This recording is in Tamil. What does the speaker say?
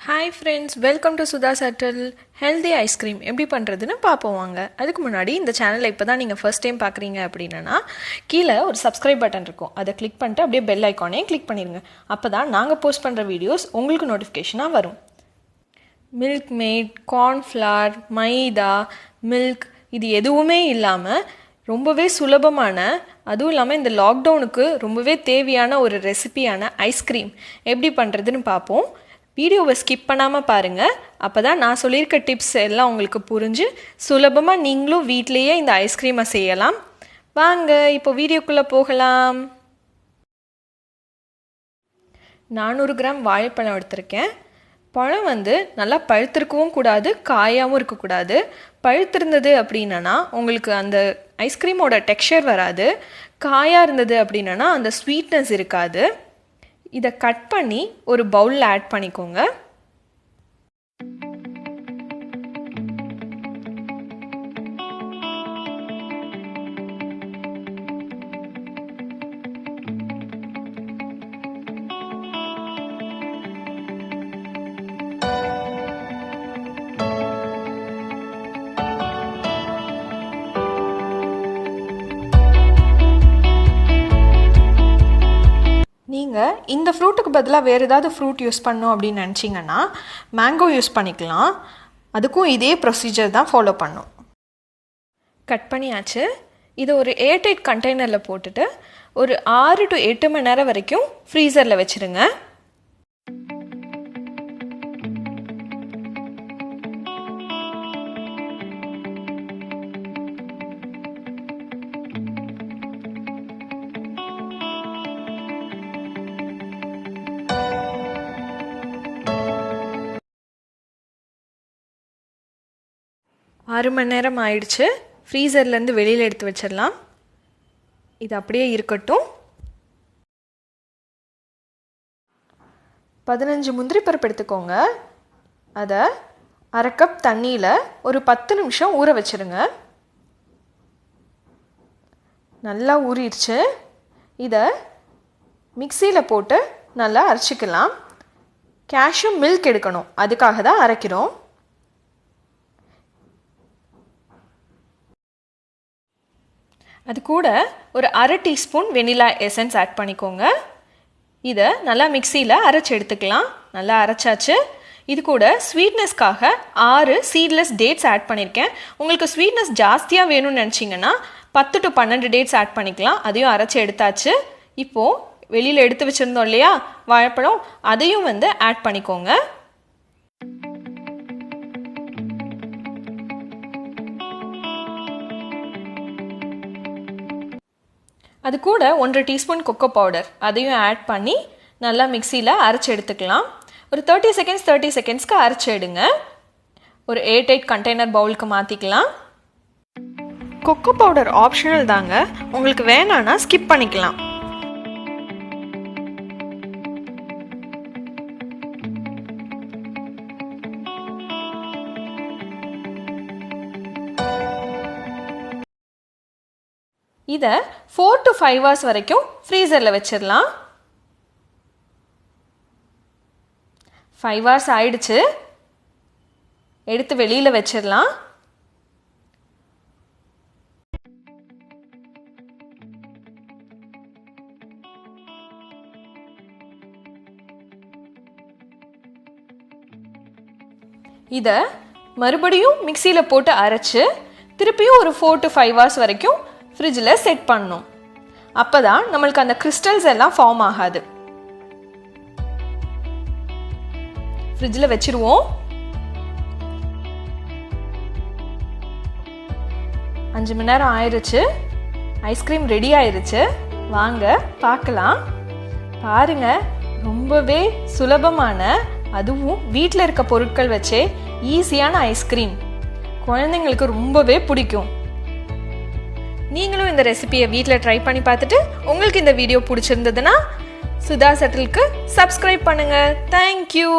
Hi friends, welcome to Sudha Settle Healthy Ice Cream. எப்படி பண்றதுன்னு பாப்போம் வாங்க. அதுக்கு முன்னாடி இந்த சேனலை இப்போதான் நீங்க ஃபர்ஸ்ட் டைம் பார்க்கறீங்க அப்படினா கீழ ஒரு subscribe பட்டன் இருக்கும். அதை கிளிக் பண்ணிட்டு அப்படியே பெல் ஐகானை கிளிக் பண்ணிருங்க. அப்பதான் நாங்க போஸ்ட் பண்ற வீடியோஸ் உங்களுக்கு நோட்டிஃபிகேஷனா வரும். Milk maid, corn flour, மைதா, milk இது எதுவுமே இல்லாம ரொம்பவே சுலபமான அதுவும் இல்லாம இந்த லாக்டவுனுக்கு ரொம்பவே தேவையான ஒரு ரெசிபியான ஐஸ்கிரீம் எப்படி பண்றதுன்னு பாப்போம். வீடியோவை ஸ்கிப் பண்ணாமல் பாருங்கள். அப்போ தான் நான் சொல்லியிருக்க டிப்ஸ் எல்லாம் உங்களுக்கு புரிஞ்சு சுலபமாக நீங்களும் வீட்டிலையே இந்த ஐஸ்கிரீமை செய்யலாம். வாங்க இப்போ வீடியோக்குள்ளே போகலாம். 400 கிராம் வாழைப்பழம் எடுத்திருக்கேன். பழம் நல்லா பழுத்திருக்கவும் கூடாது, காயாகவும் இருக்கக்கூடாது. பழுத்திருந்தது அப்படின்னா உங்களுக்கு அந்த ஐஸ்கிரீமோட டெக்ஸ்சர் வராது. காயாக இருந்தது அப்படின்னா அந்த ஸ்வீட்னஸ் இருக்காது. இதை கட் பண்ணி ஒரு பவுலில் ஆட் பண்ணிக்கோங்க. நீங்கள் இந்த ஃப்ரூட்டுக்கு பதிலாக வேறு ஏதாவது ஃப்ரூட் யூஸ் பண்ணோம் அப்படின்னு நினச்சிங்கன்னா மேங்கோ யூஸ் பண்ணிக்கலாம். அதுக்கும் இதே ப்ரொசீஜர் தான் ஃபாலோ பண்ணும். கட் பண்ணியாச்சு. இதை ஒரு ஏர்டைட் கண்டெய்னரில் போட்டுட்டு ஒரு 6 to 8 மணி நேரம் வரைக்கும் ஃப்ரீசரில் வச்சுருங்க. ஆறு மணி நேரம் ஆயிடுச்சு. ஃப்ரீசர்லேருந்து வெளியில் எடுத்து வச்சிடலாம். இது அப்படியே இருக்கட்டும். 15 முந்திரி பருப்பு எடுத்துக்கோங்க. அதை 1/2 கப் தண்ணியில் ஒரு 10 நிமிஷம் ஊற வச்சுருங்க. நல்லா ஊறிடுச்சு. இதை மிக்சியில் போட்டு நல்லா அரைச்சிக்கலாம். கேஷ்யூ மில்க் எடுக்கணும், அதுக்காக தான் அரைக்கிறோம். அது கூட ஒரு 1/2 டீஸ்பூன் வெனிலா எசன்ஸ் ஆட் பண்ணிக்கோங்க. இதை நல்லா மிக்சியில் அரைச்சி எடுத்துக்கலாம். நல்லா அரைச்சாச்சு. இது கூட ஸ்வீட்னஸ்க்காக 6 சீட்லெஸ் டேட்ஸ் ஆட் பண்ணியிருக்கேன். உங்களுக்கு ஸ்வீட்னஸ் ஜாஸ்தியாக வேணும்னு நினச்சிங்கன்னா 10 to 12 டேட்ஸ் ஆட் பண்ணிக்கலாம். அதையும் அரைச்சி எடுத்தாச்சு. இப்போது வெளியில் எடுத்து வச்சுருந்தோம் இல்லையா வாழைப்பழம், அதையும் ஆட் பண்ணிக்கோங்க. அது கூட 1/2 டீஸ்பூன் கொக்கோ பவுடர் அதையும் ஆட் பண்ணி நல்லா மிக்சியில் அரைச்சி எடுத்துக்கலாம். ஒரு 30 செகண்ட்ஸ்க்கு அரைச்சி எடுங்க. ஒரு ஏர்டைட் கண்டெய்னர் பவுலுக்கு மாற்றிக்கலாம். கொக்கோ பவுடர் ஆப்ஷனல் தாங்க, உங்களுக்கு வேணான்னா ஸ்கிப் பண்ணிக்கலாம். இதை 4 to 5 hours வரைக்கும் ஃப்ரீசரில் வச்சிடலாம். 5 hours ஆயிடுச்சு. எடுத்து வெளியில் வச்சிடலாம். இதை மறுபடியும் மிக்சியில் போட்டு அரைச்சு திருப்பியும் ஒரு 4 to 5 hours வரைக்கும் ஃப்ரிட்ஜில் செட் பண்ணணும். அப்போ தான் நம்மளுக்கு அந்த கிறிஸ்டல்ஸ் எல்லாம் ஃபார்ம் ஆகாது. ஃப்ரிட்ஜில் வச்சிருவோம். 5 மணி நேரம் ஆயிடுச்சு. ஐஸ்கிரீம் ரெடி ஆயிடுச்சு. வாங்க பார்க்கலாம். பாருங்க, ரொம்பவே சுலபமான அதுவும் வீட்டில் இருக்க பொருட்கள் வச்சே ஈஸியான ஐஸ்கிரீம். குழந்தைங்களுக்கு ரொம்பவே பிடிக்கும். நீங்களும் இந்த ரெசிபியை வீட்டில் ட்ரை பண்ணி பார்த்துட்டு உங்களுக்கு இந்த வீடியோ பிடிச்சிருந்ததுன்னா சுதா செட்டிலுக்கு சப்ஸ்கிரைப் பண்ணுங்கள். தேங்க்யூ.